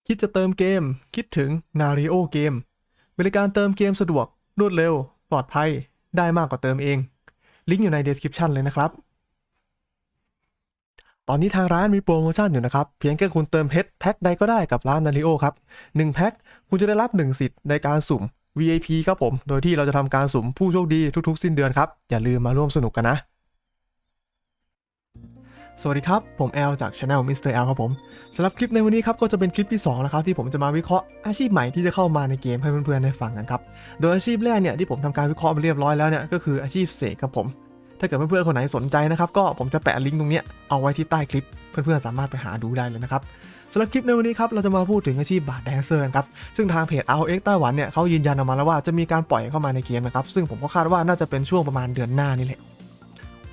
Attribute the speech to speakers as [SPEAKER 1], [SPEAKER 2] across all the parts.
[SPEAKER 1] คิดจะเติมเกมคิดถึง Nario เกมบริการเติมเกมสะดวกรวดเร็วปลอดภัยได้มากกว่าเติมเองลิงก์อยู่ใน description เลยนะครับตอนนี้ทางร้านมีโปรโมชั่นอยู่นะครับเพียงแค่คุณเติมเพชรแพ็คใดก็ได้กับร้าน Nario ครับ1แพ็คคุณจะได้รับ1สิทธิ์ในการสุ่ม VIP ครับผมโดยที่เราจะทำการสุ่มผู้โชคดีทุกๆสิ้นเดือนครับอย่าลืมมาร่วมสนุกกันนะสวัสดีครับผมแอลจาก Channel Mr. L ครับผมสำหรับคลิปในวันนี้ครับก็จะเป็นคลิปที่2นะครับที่ผมจะมาวิเคราะห์อาชีพใหม่ที่จะเข้ามาในเกมให้เพื่อนๆได้ฟังกันครับโดยอาชีพแรกเนี่ยที่ผมทำการวิเคราะห์ไปเรียบร้อยแล้วเนี่ยก็คืออาชีพเสกครับผมถ้าเกิดเพื่อนๆคนไหนสนใจนะครับก็ผมจะแปะลิงก์ตรงนี้เอาไว้ที่ใต้คลิปเพื่อนๆสามารถไปหาดูได้เลยนะครับสำหรับคลิปในวันนี้ครับเราจะมาพูดถึงอาชีพบาร์แดนเซอร์ครับซึ่งทางเพจ RX ไต้หวันเนี่ยเขายืนยันออกมาแล้วว่าจะมีการปล่อยเข้ามาในเกมนะครับซึ่งผมก็คาดว่าน่าจะเป็นช่วงประมาณเดือนหน้านี่แหล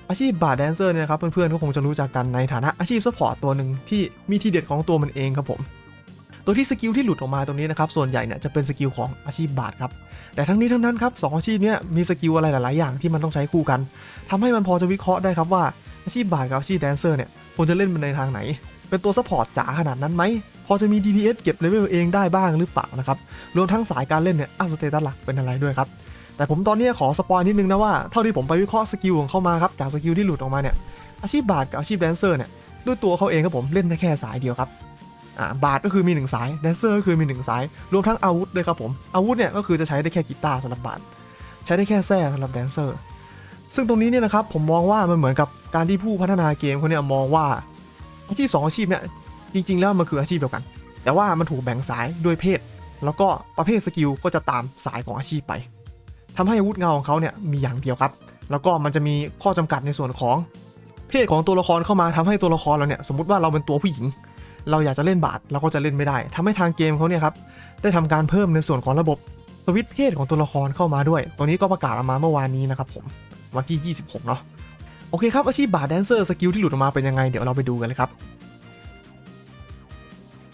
[SPEAKER 1] ะอาชีพบาร์แดนเซอร์เนี่ยครับเพื่อนๆก็คงจะรู้จักกันในฐานะอาชีพซัพพอร์ตตัวหนึ่งที่มีทีเด็ดของตัวมันเองครับผมโดยที่สกิลที่หลุดออกมาตรงนี้นะครับส่วนใหญ่เนี่ยจะเป็นสกิลของอาชีพบาร์ครับแต่ทั้งนี้ทั้งนั้นครับ2อาชีพนี้มีสกิลอะไรหลายๆอย่างที่มันต้องใช้คู่กันทำให้มันพอจะวิเคราะห์ได้ครับว่าอาชีพบาร์กับอาชีพแดนเซอร์เนี่ยควรจะเล่นมันในทางไหนเป็นตัวซัพพอร์ตจ๋าขนาดนั้นไหมพอจะมี DPS เก็บเลเวลเองได้บ้างหรือเปล่านะครับรวมทั้งสายการเล่นเนี่ยอัพสเตตัสหลักเป็นอะไรด้วยครับแต่ผมตอนนี้ขอสปอยนิดนึงนะว่าเท่าที่ผมไปวิเคราะห์สกิลของเขามาครับจากสกิลที่หลุดออกมาเนี่ยอาชีพบาร์กับอาชีพแดนเซอร์เนี่ยด้วยตัวเขาเองครับผมเล่นได้แค่สายเดียวครับบาร์ก็คือมี1สายแดนเซอร์ก็คือมี1สายรวมทั้งอาวุธด้วยครับผมอาวุธเนี่ยก็คือจะใช้ได้แค่กีตาร์สำหรับบาร์ใช้ได้แค่แส้สำหรับแดนเซอร์ซึ่งตรงนี้เนี่ยนะครับผมมองว่ามันเหมือนกับการที่ผู้พัฒนาเกมเขาเนี่ยมองว่าอาชีพ2อาชีพเนี่ยจริงๆแล้วมันคืออาชีพเดียวกันแต่ว่ามันถูกแบ่งสายด้วยเพศแล้วก็ประเภทสกิลก็จะตามสายของอาชีพไปทำให้อาวุธเงาของเขาเนี่ยมีอย่างเดียวครับแล้วก็มันจะมีข้อจำกัดในส่วนของเพศของตัวละครเข้ามาทำให้ตัวละครเราเนี่ยสมมติว่าเราเป็นตัวผู้หญิงเราอยากจะเล่นบาสเราก็จะเล่นไม่ได้ทำให้ทางเกมเขาเนี่ยครับได้ทำการเพิ่มในส่วนของระบบสวิตช์เพศของตัวละครเข้ามาด้วยตัวนี้ก็ประกาศออกมาเมื่อวานนี้นะครับผมวันที่26เนาะโอเคครับอาชีพบาร์แดนเซอร์สกิลที่หลุดออกมาเป็นยังไงเดี๋ยวเราไปดูกันเลยครั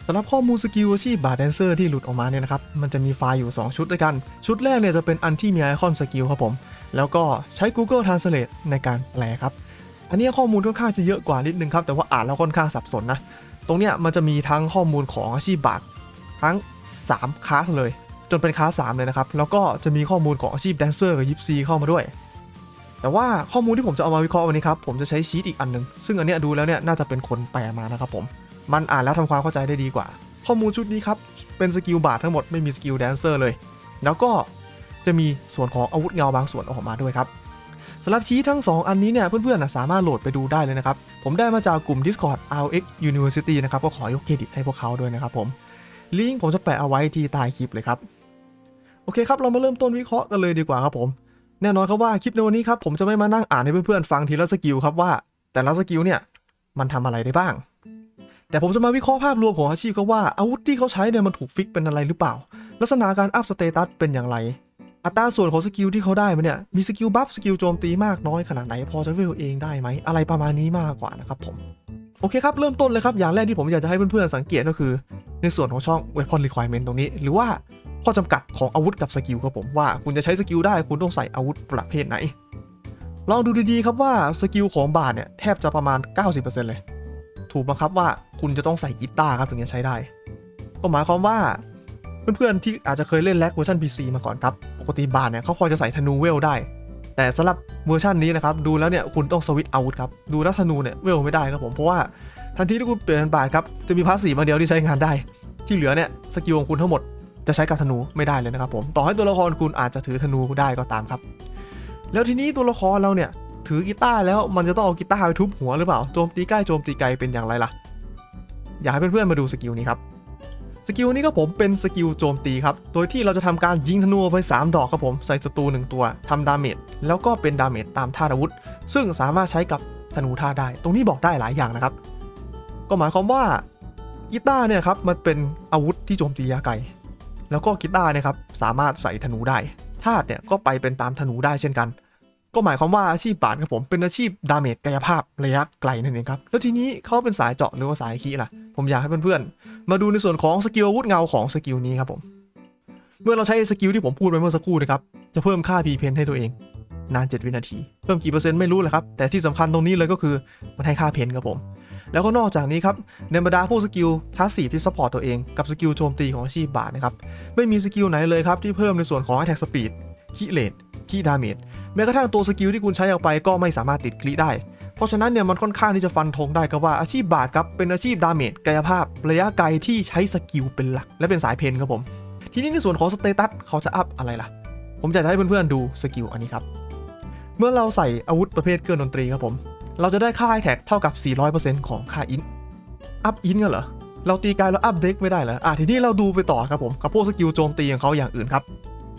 [SPEAKER 1] บสำหรับข้อมูลสกิลอาชีพบาร์แดนเซอร์ที่หลุดออกมาเนี่ยนะครับมันจะมีไฟล์อยู่2ชุดด้วยกันชุดแรกเนี่ยจะเป็นอันที่มีไอคอนสกิลครับผมแล้วก็ใช้ Google Translate ในการแปลครับอันนี้ข้อมูลค่อนข้างจะเยอะกว่านิดนึงครับแต่ว่าอ่านแล้วค่อนข้างสับสนนะตรงเนี้ยมันจะมีทั้งข้อมูลของอาชีพบาร์ทั้ง3คลาสเลยจนเป็นคลาส3เลยนะครับแล้วก็จะมีข้อมูลของอาชีพแดนเซอร์กับยิปซีเข้ามาด้วยแต่ว่าข้อมูลที่ผมจะเอามาวิเคราะห์วันนี้ครับผมจะใช้ชีตอีกอันนึงซึ่งอันเนี้ยดูแล้วเนี่ยน่าจะเป็นคนแปลมานะครับผมมันอ่านแล้วทำความเข้าใจได้ดีกว่าข้อมูลชุดนี้ครับเป็นสกิลบาร์ทั้งหมดไม่มีสกิลแดนเซอร์เลยแล้วก็จะมีส่วนของอาวุธเงาบางส่วนออกมาด้วยครับสำหรับชีตทั้ง2อันนี้เนี่ยเพื่อนๆสามารถโหลดไปดูได้เลยนะครับผมได้มาจากกลุ่ม Discord RX University นะครับก็ขอยกเครดิตให้พวกเขาด้วยนะครับผมลิงก์ผมจะแปะเอาไว้ที่ใต้คลิปเลยครับโอเคครับเรามาเริ่มต้นวิเคราะห์กันเลยดีกว่าครับผมแน่นอนครับว่าคลิปในวันนี้ครับผมจะไม่มานั่งอ่านให้เพื่อนๆฟังทีละสกิลครับว่าแต่ละสกิลเนี่ยมันทำอะไรได้บ้างแต่ผมจะมาวิเคราะห์ภาพรวมของอาชีพเขาว่าอาวุธที่เขาใช้เนี่ยมันถูกฟิกเป็นอะไรหรือเปล่าลักษณะการอัพสเตตัสเป็นอย่างไรอัตราส่วนของสกิลที่เขาได้มาเนี่ยมีสกิลบัฟสกิลโจมตีมากน้อยขนาดไหนพอจะเวลเองได้ไหมอะไรประมาณนี้มากกว่านะครับผมโอเคครับเริ่มต้นเลยครับอย่างแรกที่ผมอยากจะให้เพื่อนๆสังเกตก็คือในส่วนของช่อง Weapon Requirement ตรงนี้หรือว่าข้อจำกัดของอาวุธกับสกิลครับผมว่าคุณจะใช้สกิลได้คุณต้องใส่อาวุธประเภทไหนลองดูดีๆครับว่าสกิลของบาร์เนี่ยแทบจะประมาณ 90% เลยถูกบังคับว่าคุณจะต้องใส่กีตาร์ครับถึงจะใช้ได้ก็หมายความว่าเพื่อนๆที่อาจจะเคยเล่นแล็กเวอร์ชัน PC มาก่อนครับปกติบาร์เนี่ยเขาพอจะใส่ธนูเวลได้แต่สำหรับเวอร์ชันนี้นะครับดูแล้วเนี่ยคุณต้องสวิตช์อาวุธครับดูแล้วธนูเนี่ยเวลไม่ได้ครับผมเพราะว่าทันทีที่คุณเปลี่ยนเป็นบาร์ครับจะมีพาสซีฟมาเดียวที่ใช้งานได้ที่เหลือเนี่ยสกิลของคุณทั้งหมดจะใช้กับธนูไม่ได้เลยนะครับผมต่อให้ตัวละครคุณอาจจะถือธนูได้ก็ตามครับแล้วทีนี้ตัวละครเราเนี่ยถือกีตาร์แล้วมันจะต้องเอากีตาร์ไปทุบหัวหรือเปล่าโจมตีใกล้โจมตีไกลเป็นอย่างไรล่ะอยากให้เพื่อนๆมาดูสกิลนี้ครับสกิลนี้ก็ผมเป็นสกิลโจมตีครับโดยที่เราจะทำการยิงธนูไป3ดอกครับผมใส่ศัตรู1ตัวทำดาเมจแล้วก็เป็นดาเมจตามท่าอาวุธซึ่งสามารถใช้กับธนูท่าได้ตรงนี้บอกได้หลายอย่างนะครับก็หมายความว่ากีตาร์เนี่ยครับมันเป็นอาวุธที่โจมตียาไกลแล้วก็กีตาร์เนี่ยครับสามารถใส่ธนูได้ธาตุเนี่ยก็ไปเป็นตามธนูได้เช่นกันก็หมายความว่าอาชีพบาร์ครับผมเป็นอาชีพดาเมจกายภาพระยะไกลนั่นเองครับแล้วทีนี้เขาเป็นสายเจาะหรือว่าสายคีล่ะผมอยากให้เพื่อนๆมาดูในส่วนของสกิลอาวุธเงาของสกิลนี้ครับผมเมื่อเราใช้สกิลที่ผมพูดไปเมื่อสักครู่นะครับจะเพิ่มค่า P-Pen ให้ตัวเองนาน7 วินาทีเพิ่มกี่เปอร์เซ็นต์ไม่รู้แหละครับแต่ที่สำคัญตรงนี้เลยก็คือมันให้ค่าเพนครับผม แล้วก็นอกจากนี้ครับในบรรดาพวกสกิลพาสซีฟที่ซัพพอร์ตตัวเองกับสกิลโจมตีของอาชีพบาทนะครับไม่มีสกิลไหนเลยครับที่เพิ่มในส่วนของ Attack Speed คีเรทคีดาเมจแม้กระทั่งตัวสกิลที่คุณใช้ออกไปก็ไม่สามารถติดคลิได้เพราะฉะนั้นเนี่ยมันค่อนข้างที่จะฟันธงได้ครับว่าอาชีพบาทครับเป็นอาชีพดาเมจกายภาพระยะไกลที่ใช้สกิลเป็นหลักและเป็นสายเพนครับผมทีนี้ในส่วนของสเตตัสเขาจะอัพอะไรล่ะผมจะให้เพื่อนๆดูสกิลอันนี้ครับเมื่อเราใส่อาวุธประเภทเครื่องดนตรีครับผมเราจะได้ค่าไอแท็กเท่ากับ 400% ของค่าอินอัพอินกันเหรอเราตีกายแล้วอัพเด็กไม่ได้เหรอทีนี้เราดูไปต่อครับผมกับพวกสกิลโจมตีของเขาอย่างอื่นครับ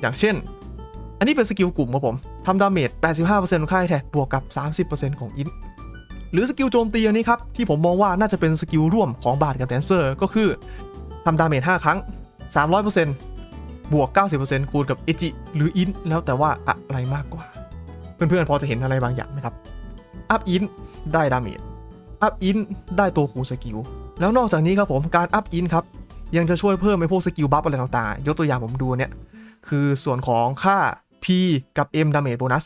[SPEAKER 1] อย่างเช่นอันนี้เป็นสกิลกลุ่มครับผมทำดาเมจ 85% ของค่าไอแท็กบวกกับ 30% ของอินหรือสกิลโจมตีอันนี้ครับที่ผมมองว่าน่าจะเป็นสกิลร่วมของบาทกับแดนเซอร์ก็คือทำดาเมจ 5 ครั้ง 300% บวก 90% คูณกับเอจิหรืออินแล้วแต่ว่าอะไรมากกว่าเพื่อนๆพอจะเห็นอะไรบางอย่างไหมครับอัพอินได้ดาเมจอัพอินได้ตัวคูณสกิลแล้วนอกจากนี้ครับผมการอัพอินครับยังจะช่วยเพิ่มไอ้พวกสกิลบัฟอะไรต่างๆยกตัวอย่างผมดูเนี่ยคือส่วนของค่า P กับ M ดาเมจโบนัส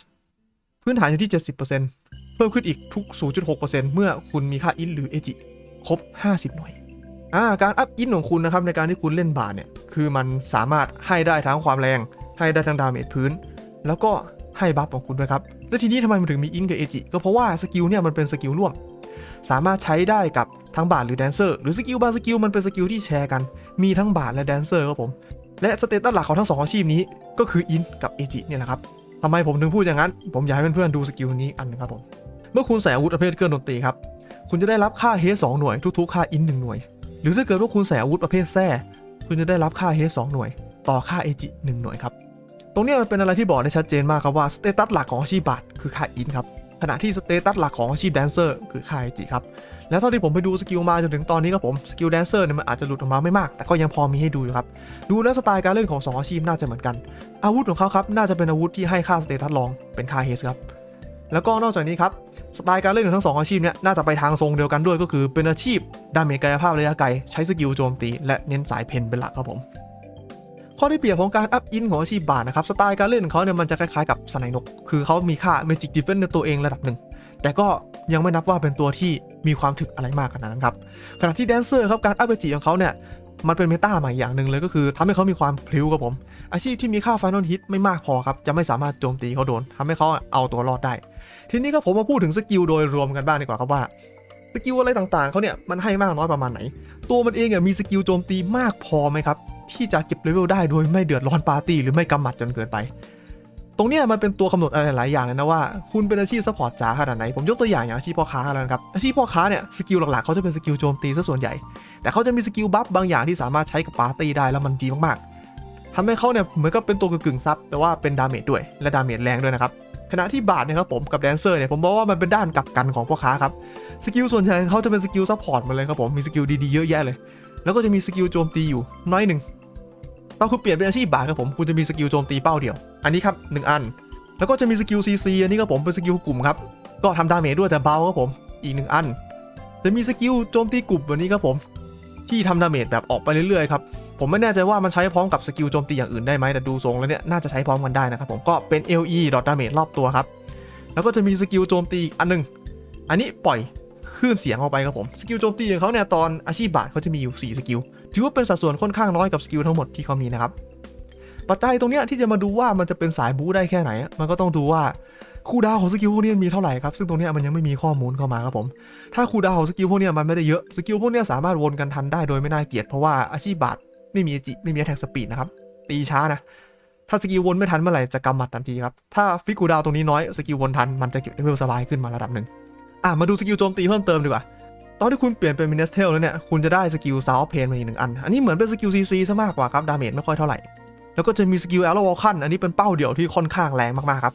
[SPEAKER 1] พื้นฐานอยู่ที่ 70%เพิ่มขึ้นอีกทุก 0.6% เมื่อคุณมีค่าอินหรือเอจิครบ50หน่วยการอัพอินของคุณนะครับในการที่คุณเล่นบาทเนี่ยคือมันสามารถให้ได้ทั้งความแรงให้ได้ทั้งดาเมจพื้นแล้วก็ให้บัฟของคุณด้วยครับและทีนี้ทำไมมันถึงมีอินกับเอจิก็เพราะว่าสกิลเนี่ยมันเป็นสกิลร่วมสามารถใช้ได้กับทั้งบาทหรือแดนเซอร์หรือสกิลบางสกิลมันเป็นสกิลที่แชร์กันมีทั้งบาทและแดนเซอร์ครับผมและสเตตัสหลักของทั้ง2อาชีพนี้ก็คืออินกับเอจิเนี่ยแหละครับทำไมผมถึงพูดอย่างนั้นผมอยากให้เพื่อนๆดูสกิลนี้อันนึงครับผมเมื่อคุณใส่อาวุธประเภทเครื่องดนตรีครับคุณจะได้รับค่าเฮส2หน่วยทุกๆค่าอิน1หน่วยหรือถ้าเกิดว่าคุณใส่อาวุธประเภทแซ่คุณจะได้รับค่าเฮส2หน่วยต่อค่าเอจิ1หน่วยครับตรงนี้มันเป็นอะไรที่บอกได้ชัดเจนมากครับว่าสเตตัสหลักของอาชีพบาทคือค่าอินครับขณะที่สเตตัสหลักของอาชีพแดนเซอร์คือค่าเอจิครับแล้วเท่าที่ผมไปดูสกิลมาจนถึงตอนนี้ครับผมสกิลแดนเซอร์เนี่ยมันอาจจะหลุดออกมาไม่มากแต่ก็ยังพอมีให้ดูอยู่ครับดูแล้วสไตล์การเล่นของ2อาชีพน่าจะเหมือนกันอาวุธของเขาครับน่าจะเป็นอาวุธที่ให้ค่าสเตตัสรองเป็นค่าเฮสครับแล้วก็นอกจากนี้ครับสไตล์การเล่นของทั้ง2อาชีพเนี่ยน่าจะไปทางทรงเดียวกันด้วยก็คือเป็นอาชีพดาเมจกายภาพระยะไกลใช้สกิลโจมตีและเน้นสายเพนเป็นหลักครับผมข้อที่เปรียบของการอัพอินของอาชีพบาทนะครับสไตล์การเล่นของเขาเนี่ยมันจะคล้ายๆกับสไนนกคือเขามีค่า Magic Defense ในตัวเองระดับหนึ่งแต่ก็ยังไม่นับว่าเป็นตัวที่มีความถึกอะไรมากขนาดนั้นครับขณะที่แดนเซอร์ครับการอัพเอจิของเขาเนี่ยมันเป็นเมตาใหม่อย่างหนึ่งเลยก็คือทำให้เขามีความพลิ้วครับผมอาชีพที่มีค่า Final Hit ไม่มากพอครับจะไม่สามารถโจมตีเขาโดนทำให้เขาเอาตัวรอดได้ทีนี้ก็ผมมาพูดถึงสกิลโดยรวมกันบ้างดีกว่าครับว่าสกิลอะไรต่างๆเขาเนี่ยมันให้มากน้อยประมาณไหนตัวมันเองมีสกิลโจมตีมากพอไหมครับที่จะเก็บเลเวลได้โดยไม่เดือดร้อนปาร์ตี้หรือไม่กำหมัดจนเกินไปตรงนี้มันเป็นตัวกำหนดอะไรหลายอย่างเลยนะว่าคุณเป็นอาชีพซัพพอร์ตจ๋าขนาดไหนผมยกตัวอย่างอาชีพพ่อค้าแล้วนะครับอาชีพพ่อค้าเนี่ยสกิลหลักๆเขาจะเป็นสกิลโจมตีซะส่วนใหญ่แต่เขาจะมีสกิลบัฟบางอย่างที่สามารถใช้กับปาร์ตี้ได้แล้วมันดีมากๆทำให้เขาเนี่ยเหมือนกับเป็นตัวกึ่งซับแต่ว่าเป็นดาเมจด้วยและดาเมจแรงด้วยนะครับขณะที่บาทเนี่ยครับผมกับแดนเซอร์เนี่ยผมบอกว่ามันเป็นด้านกลับกันของพ่อค้าครับสกิลส่วนใหญ่เขาจะเป็นสกิลซัพพอร์ตมาเลยครับผมมีสกิลดีๆเยอะแยะเลยแล้วก็จะมีสกิลโจมตีอยู่น้อยหนึ่งเราคือเปลี่ยนเป็นอาชีพบาทครับผมคุณจะมีสกิลโจมตีเป้าเดียวอันนี้ครับ1อันแล้วก็จะมีสกิล CC อันนี้ครับผมเป็นสกิลกลุ่มครับก็ทำดาเมจด้วยแต่เบาครับผมอีก1อันจะมีสกิลโจมตีกลุ่มแบบนี้ครับผมที่ทำดาเมจแบบออกไปเรื่อยๆครับผมไม่แน่ใจว่ามันใช้พร้อมกับสกิลโจมตีอย่างอื่นได้ไหมแต่ดูทรงแล้วเนี่ยน่าจะใช้พร้อมกันได้นะครับผมก็เป็น LE ดอทดาเมจรอบตัวครับแล้วก็จะมีสกิลโจมตีอีกอันนึงอันนี้ปล่อยคลื่นเสียงออกไปครับผมสกิลโจมตีของเขาเนี่ยตอนอาชีพบาทเขาจะมีอยู่4สกิลถือว่าเป็นสัดส่วนค่อนข้างน้อยกับสกิลทั้งหมดที่เขามีนะครับปัจจัยตรงนี้ที่จะมาดูว่ามันจะเป็นสายบู๊ได้แค่ไหนมันก็ต้องดูว่าคูลดาวน์ของสกิลพวกนี้มีเท่าไหร่ครับซึ่งตรงนี้มันยังไม่มีข้อมูลเข้ามาครับผมถ้าคูลดาวน์ของสกิลพวกนี้มันไม่ได้เยอะสกิลพวกนี้สามารถวนกันทันได้โดยไม่น่าเกลียดเพราะว่าอาชีพบาทไม่มีจิไม่มีแท็กสปีดนะครับตีช้านะถ้าสกิลวนไม่ทันเมื่อไหร่จะกำหมัดทันทีครับถ้าฟิกคูลดาวน์ตรงนี้น้อยสกิลวนทันมันจะเก็บเลเวลสบายขึ้นมาระดับหนึ่งมาดูสกิลโจมตีเพิ่มเติมดีกว่าตอนที่คุณเปลี่ยนเป็นมินเนสเทลแล้วเนี่ยคุณจะได้สกิลซาวเพนมาอีก1อันอันนี้เหมือนเป็นสกิล CC ซะมากกว่าครับดาเมจไม่ค่อยเท่าไหร่แล้วก็จะมีสกิลแอโรวอลคันอันนี้เป็นเป้าเดี่ยวที่ค่อนข้างแรงมากๆครั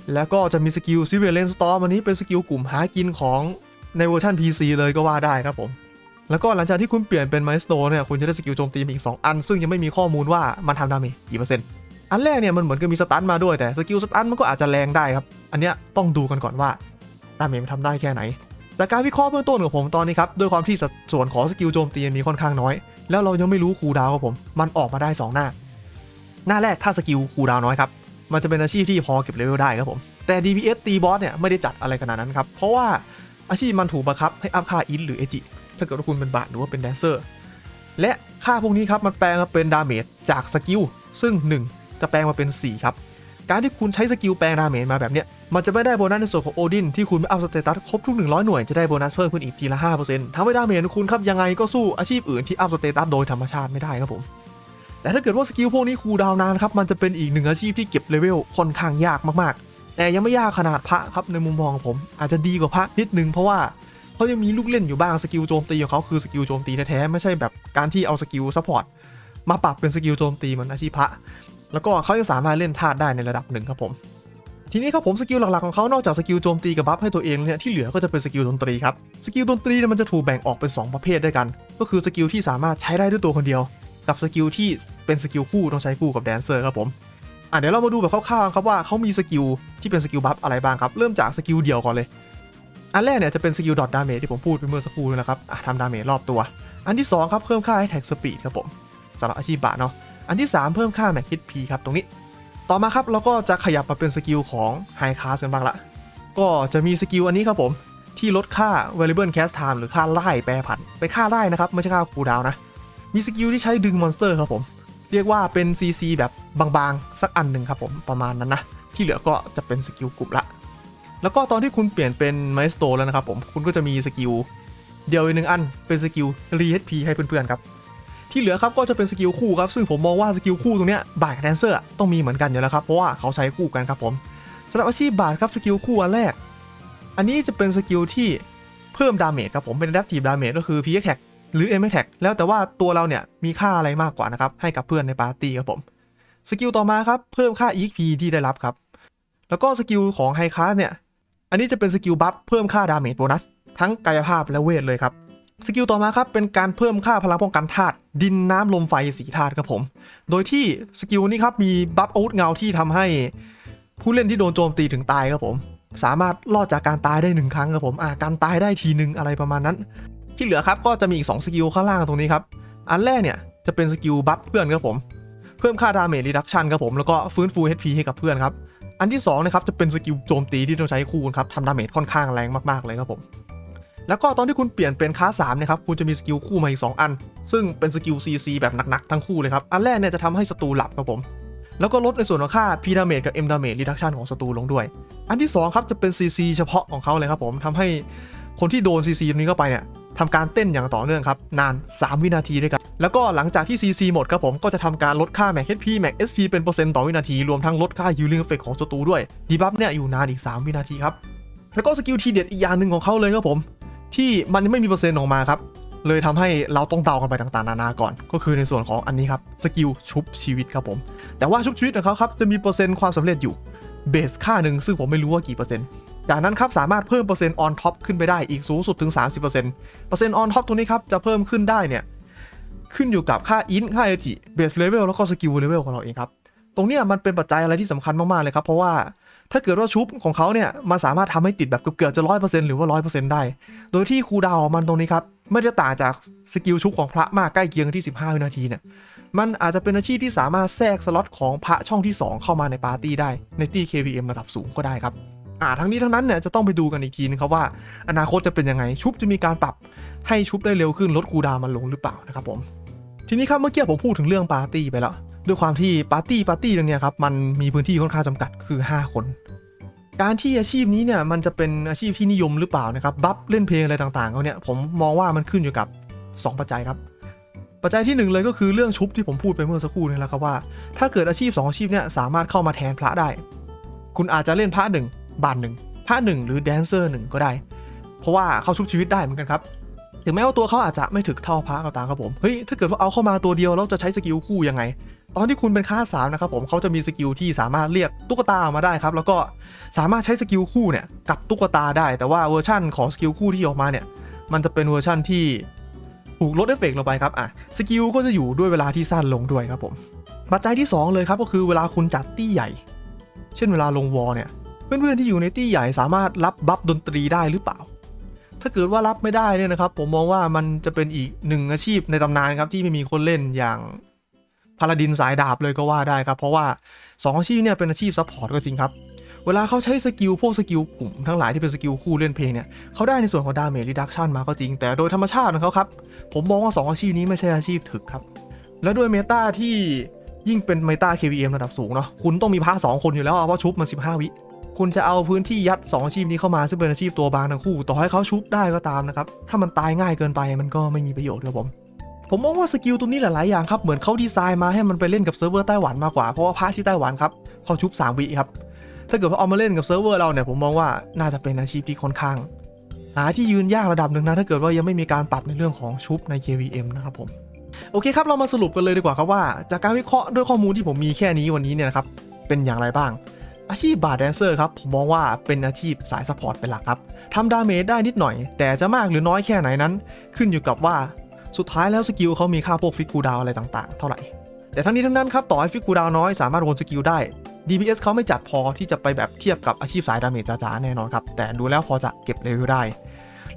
[SPEAKER 1] บแล้วก็จะมีสกิลซิเวเลนสตอร์มอันนี้เป็นสกิลกลุ่มหากินของในเวอร์ชัน PC เลยก็ว่าได้ครับผมแล้วก็หลังจากที่คุณเปลี่ยนเป็นไมสโตเนี่ยคุณจะได้สกิลโจมตีอีก2อันซึ่งยังไม่มีข้อมูลว่ามันทำดาเมจกี่เปอร์เซ็นต์อันแรกเนี่ยมันเหมือนกับมีสตันมาด้วยแต่สกิลสตันมันก็อาจจะแรงได้ครับอันเนี้ยต้องดูกันก่อนว่าดาเมจมันทำได้แค่ไหนจากการวิเคราะห์เบื้องต้นของผมตอนนี้ครับด้วยความที่สัดส่วนของสกิลโจมตีมีค่อนข้างน้อยแล้วเรายังไม่รู้คูลดาวน์ครับผมมันออกมาได้2หน้าแรกถ้าสกิลคูลดาวน์น้อยครับมันจะเป็นอาชีพที่พอเก็บเลเวลได้ครับผมแต่ DPS ตีบอสเนี่ยไม่ได้จัดอะไรขนาดนั้นครับเพราะว่า อาชีพมันถูกบังคับให้อัพค่าอินหรือเอจิถ้าเกิดว่าคุณเป็นบาทหรือว่าเป็นแดนเซอร์และค่าพวกนี้ครับมันแปลงมาเป็นดาเมจจากสกิลซึ่ง1จะแปลงมาเป็น4ครับการที่คุณใช้สกิลแปลงดาเมจมาแบบเนี้ยมันจะไม่ได้โบนัสในส่วนของโอดินที่คุณไม่อัพสเตตัสครบทุก100หน่วยจะได้โบนัสเพิ่มขึ้นอีกทีละ 5% ทำให้ดาเมจของคุณครับยังไงก็สู้อาชีพอื่นที่อัพสเตตัสโดยธรรมชาติไม่ได้ครับผมแต่ถ้าเกิดว่าสกิลพวกนี้คูลดาวน์นานครับมันจะเป็นอีก1อาชีพที่เก็บเลเวลค่อนข้างยากมากๆแต่ยังไม่ยากขนาดพระครับในมุมมองของผมอาจจะดีกว่าพระนิดนึงเพราะว่าเขายังมีลูกเล่นอยู่บ้างสกิลโจมตีของเขาคือสกิลโจมตีแท้ๆไม่ใช่แบบการที่เอาสกิลซัพพอร์ตมาปรับเป็นสกิลโจมตีเหมือนอาชีพพระแล้วก็เขายังสามารถเล่นธาตุได้ในระดับหนึ่งครับผมทีนี้ครับผมสกิลหลักๆของเขานอกจากสกิลโจมตีกับบัฟให้ตัวเองเนี่ยที่เหลือก็จะเป็นสกิลดนตรีครับสกิลดนตรีมันจะถูกแบ่งออกเป็น2ประเภทด้วยกันก็คือสกิลที่สามารถใช้ได้ด้วยตัวคนเดียวกับสกิลที่เป็นสกิลคู่ต้องใช้คู่กับแดนเซอร์ครับผมเดี๋ยวเรามาดูแบบคร่าวๆครับว่าเขามีสกิลที่เป็นสกิลบัฟอะไรบ้างครับเริ่มจากสกิลเดียวก่อนเลยอันแรกเนี่ยจะเป็นสกิลดอทดาเมจที่ผมพูดไปเมื่อสักครู่นะครับทำดาเมจรอบตัวอันที่2ครับเพิ่มค่าแท็กสปีดครับผมสำหรับอาชีพบาทเนาะอันที่3เพิ่มค่าแม็กฮิตพีครับตรงนี้ต่อมาครับเราก็จะขยับมาเป็นสกิลของไฮคลาสกันบ้างละก็จะมีสกิลอันนี้ครับผมที่ลดค่า variable cast time หรือค่าไล่แปรผันเป็นค่าไล่นะครับไม่ใช่ค่าคูลดาวน์นะมีสกิลที่ใช้ดึงมอนสเตอร์ครับผมเรียกว่าเป็น CC แบบบางๆสักอันหนึ่งครับผมประมาณนั้นนะที่เหลือก็จะเป็นสกิลกลุ่มละแล้วก็ตอนที่คุณเปลี่ยนเป็นไมสโตแล้วนะครับผมคุณก็จะมีสกิลเดียวอีก1อันเป็นสกิลรี HP ให้เพื่อนๆครับที่เหลือครับก็จะเป็นสกิลคู่ครับซึ่งผมมองว่าสกิลคู่ตรงเนี้ยบาทกับแดนเซอร์ต้องมีเหมือนกันอยู่แล้วครับเพราะว่าเขาใช้คู่กันครับผมสำหรับอาชีพบาทครับสกิลคู่อันแรกอันนี้จะเป็นสกิลที่เพิ่มดาเมจครับผมเป็น Adaptive Damage ก็คือ PX Attack หรือ M Attack แล้วแต่ว่าตัวเราเนี่ยมีค่าอะไรมากกว่านะครับให้กับเพื่อนในปาร์ตี้ครับผมสกิลต่อมาครับเพิ่มค่า EXP ที่ได้รับครับแล้วก็สกิลของไฮคลาสเนี่ยอันนี้จะเป็นสกิลบัฟเพิ่มค่าดาเมจโบนัสทั้งกายภาพและเวทเลยครับสกิลต่อมาครับเป็นการเพิ่มค่าพลังป้องกันธาตุดินน้ำลมไฟ4ธาตุครับผมโดยที่สกิลนี้ครับมีบัฟอาวุธเงาที่ทำให้ผู้เล่นที่โดนโจมตีถึงตายครับผมสามารถรอดจากการตายได้1ครั้งครับผมการตายได้ทีนึงอะไรประมาณนั้นที่เหลือครับก็จะมีอีก2สกิลข้างล่างตรงนี้ครับอันแรกเนี่ยจะเป็นสกิลบัฟเพื่อนครับผมเพิ่มค่าดาเมจรีดักชันครับผมแล้วก็ฟื้นฟู HP ให้กับเพื่อนครับอันที่2นะครับจะเป็นสกิลโจมตีที่ต้องใช้คู่ครับทำดาเมจค่อนข้างแรงมากๆเลยครับผมแล้วก็ตอนที่คุณเปลี่ยนเป็นคลาส3นะครับคุณจะมีสกิลคู่มาอีก2อันซึ่งเป็นสกิล CC แบบหนักๆทั้งคู่เลยครับอันแรกเนี่ยจะทำให้ศัตรูหลับครับผมแล้วก็ลดในส่วนของค่า P damage กับ M damage reduction ของศัตรูลงด้วยอันที่2ครับจะเป็น CC เฉพาะของเขาเลยครับผมทำให้คนที่โดน CC นี้เข้าไปเนี่ยทำการเต้นอย่างต่อเนื่องครับนาน3วินาทีด้วยกันแล้วก็หลังจากที่ CC หมดครับผมก็จะทำการลดค่า Max HP Max SP เป็นเปอร์เซ็นต์ต่อวินาทีรวมทั้งลดค่า Healing Effect ของศัตรูด้วยดีบัฟเนี่ยอยู่นานอีก3วินาทีครับแล้วก็สกิลทีเด็ดอีกอย่างหนึ่งของเขาเลยครับผมที่มันไม่มีเปอร์เซ็นต์ออกมาครับเลยทำให้เราต้องเดากันไปต่างๆนานาก่อนก็คือในส่วนของอันนี้ครับสกิลชุบชีวิตครับผมแต่ว่าชุบชีวิตของเขาครับจะมีเปอร์เซ็นต์ความสำเร็จอยู่เบสค่าหนึ่งซึ่งผมไม่รู้ว่ากี่เปอร์เซ็นต์จากนั้นครับสามารถเพิ่มเปอร์เซ็นต์ออนท็อปขึ้นไปได้อีกสูงสุดถึง 30% เปอร์เซ็นต์ออนท็อปตรงนี้ครับจะเพิ่มขึ้นได้เนี่ยขึ้นอยู่กับค่าอินค่าเอจิเบสเลเวลแล้วก็สกิลเลเวลของเราเองครับตรงนี้มันเป็นปัจจัยอะไรที่สำคัญมากๆเลยครับเพราะว่าถ้าเกิดว่าชุบของเขาเนี่ยมันสามารถทำให้ติดแบบเกือบจะ 100% หรือว่า 100% ได้โดยที่คูลดาวน์มันตรงนี้ครับไม่ได้ต่างจากสกิลชุบของพระมากใกล้เคียงที่15วินาทีเนี่ยมันอาจจะเป็นอาชีพที่สามารถแทรกสล็อตของพระช่องที่2เข้ามาในปาร์ตี้ได้ในตี้ KVM ระดับสูงก็ได้ครับทั้งนี้ทั้งนั้นเนี่ยจะต้องไปดูกันอีกทีนึงครับว่าอนาคตจะเป็นยังไงชุบจะมีการปรับให้ชุบได้เร็วขึ้นลดคูลดาวน์มันลงหรือเปล่านะครับผมทีนี้ครับเมื่อกี้ผมพูดถึงเรื่องปาร์ตี้ไปแล้วด้วยความที่ปาร์ตี้ตรงเนี้ยครับมันมีพื้นที่ค่อนข้างจำกัดคือ5คนการที่อาชีพนี้เนี่ยมันจะเป็นอาชีพที่นิยมหรือเปล่านะครับบัฟเล่นเพลงอะไรต่างๆเขาเนี่ยผมมองว่ามันขึ้นอยู่กับ2ปัจจัยครับปัจจัยที่1เลยก็คือเรื่องชุบที่ผมพูดไปเมื่อสักครู่นี่แหละครับว่าถ้าเกิดอาชีพ2อาชีพเนี่ยสามารถเข้ามาแทนพระได้คุณอาจจะเล่นพระ1บาท1พระ1หรือแดนเซอร์1ก็ได้เพราะว่าเขาชุบชีวิตได้เหมือนกันครับถึงแม้ว่าตัวเขาอาจจะไม่ถึงเท่าพระก็ตามครับผมเฮ้ยถ้าเกิดว่าเอาเข้ามาตัวเดียวแล้วจะใช้สกิลคู่ยังไงตอนที่คุณเป็นค่า3นะครับผมเขาจะมีสกิลที่สามารถเรียกตุ๊กตาออกมาได้ครับแล้วก็สามารถใช้สกิลคู่เนี่ยกับตุ๊กตาได้แต่ว่าเวอร์ชั่นของสกิลคู่ที่ออกมาเนี่ยมันจะเป็นเวอร์ชั่นที่ถูกลดเอฟเฟกต์ลงไปครับสกิลก็จะอยู่ด้วยเวลาที่สั้นลงด้วยครับผมปัจจัยที่2เลยครับก็คือเวลาคุณจัดตี้ใหญ่เช่นเวลาลงวอลเนี่ยเพื่อนๆที่อยู่ในตี้ใหญ่สามารถรับบัฟดนตรีได้หรือเปล่าถ้าเกิดว่ารับไม่ได้เนี่ยนะครับผมมองว่ามันจะเป็นอีก1อาชีพในตำนานครับที่ไม่มีคนเล่นอย่างพาลาดินสายดาบเลยก็ว่าได้ครับเพราะว่า2อาชีพเนี่ยเป็นอาชีพซัพพอร์ตก็จริงครับ เวลาเขาใช้สกิลพวกสกิลกลุ่มทั้งหลายที่เป็นสกิลคู่เล่นเพลงเนี่ยเขาได้ในส่วนของ damage reduction มาก็จริงแต่โดยธรรมชาติของเขาครับผมมองว่า2อาชีพนี้ไม่ใช่อาชีพถึกครับและด้วยเมตาที่ยิ่งเป็นเมตา KVM ระดับสูงเนาะคุณต้องมีพา2คนอยู่แล้วเพราะชุบมัน15 วิคุณจะเอาพื้นที่ยัด2อาชีพนี้เข้ามาซึ่งเป็นอาชีพตัวบางทั้งคู่ต่อให้เขาชุบได้ก็ตามนะครับถ้ามันตายง่ายเกินไปมันก็ไม่มีประโยชน์ครับผมมองว่าสกิลตัวนี้หลายๆอย่างครับเหมือนเขาดีไซน์มาให้มันไปเล่นกับเซิร์ฟเวอร์ไต้หวันมากกว่าเพราะว่าพาร์ทที่ไต้หวันครับเขาชุบ3 วิครับถ้าเกิดว่าเอามาเล่นกับเซิร์ฟเวอร์เราเนี่ยผมมองว่าน่าจะเป็นอาชีพที่ค่อนข้างหาที่ยืนยากระดับหนึ่งนะถ้าเกิดว่ายังไม่มีการปรับในเรื่องของชุบใน KVM นะครับผมโอเคครับเรามาสรุปกันเลยดีกว่าครับว่าจากการวิเคราะห์ด้วยข้อมูลที่ผมมีแค่นี้วันนี้เนี่ยนะครับเป็นอย่างไรบ้างอาชีพบาร์แดนเซอร์ครับผมมองว่าเป็นอาชีพสายซัพพอร์ตเป็นหลักครับทำดาเมจได้นิดหน่อยแต่จะมากหรือน้อยแค่ไหนนั้นขึ้นอยู่กับว่าสุดท้ายแล้วสกิลเขามีค่าพวกฟิกคูลดาวอะไรต่างๆเท่าไหร่แต่ทั้งนี้ทั้งนั้นครับต่อให้ฟิกคูลดาวน้อยสามารถวนสกิลได้ DPS เขาไม่จัดพอที่จะไปแบบเทียบกับอาชีพสายดาเมจจ๋าๆแน่นอนครับแต่ดูแล้วพอจะเก็บเลเวลได้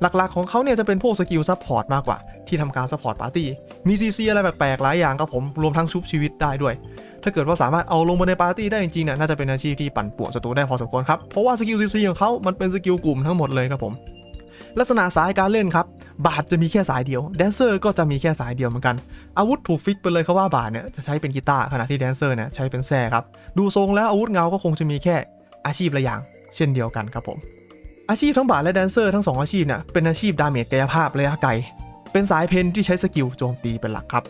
[SPEAKER 1] หลักๆของเขาเนี่ยจะเป็นพวกสกิลซัพพอร์ตมากกว่าที่ทำการซัพพอร์ตปาร์ตี้มี CC อะไรแปลกๆหลายอย่างครับผมรวมทั้งชุบชีวิตได้ด้วยถ้าเกิดว่าสามารถเอาลงมาในปาร์ตี้ได้จริงๆเนี่ยน่าจะเป็นอาชีพที่ปั่นป่วนศัตรูได้พอสมควรครับเพราะว่าสกิล CC ของเขามันเป็นสกิลกลุ่มทั้งหมดเลยครับผมลักษณะสายการเล่นครับบาทจะมีแค่สายเดียวแดนเซอร์ก็จะมีแค่สายเดียวเหมือนกันอาวุธถูกฟิกไปเลยครับว่าบาทเนี่ยจะใช้เป็นกีตาร์ขณะที่แดนเซอร์เนี่ยใช้เป็นแส้ครับดูทรงแล้วอาวุธเงาก็คงจะมีแค่อาชีพละอย่างเช่นเดียวกันครับผมอาชีพทั้งบาทและแดนเซอร์ทั้ง2อาชีพเนี่ยเป็นอาชีพดาเมจกายภาพระยะไกลเป็นสายเพนที่ใช้สกิลโจมตีเป็นหลักครับ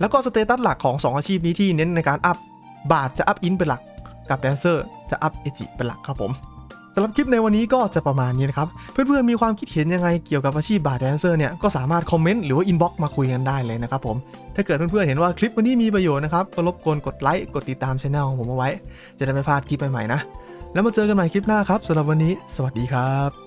[SPEAKER 1] แล้วก็สเตตัสหลักของ2อาชีพนี้ที่เน้นในการอัพบาทจะอัพอินเป็นหลักกับแดนเซอร์จะอัพเอจิเป็นหลักครับผมสำหรับคลิปในวันนี้ก็จะประมาณนี้นะครับเพื่อนๆมีความคิดเห็นยังไงเกี่ยวกับอาชีพบาร์แดนเซอร์เนี่ยก็สามารถคอมเมนต์หรือว่าอินบ็อกซ์มาคุยกันได้เลยนะครับผมถ้าเกิดเพื่อนๆเห็นว่าคลิปวันนี้มีประโยชน์นะครับก็รบกวนกดไลค์กดติดตามช่องของผมเอาไว้จะได้ไม่พลาดคลิปใหม่ๆนะแล้วมาเจอกันใหม่คลิปหน้าครับสำหรับวันนี้สวัสดีครับ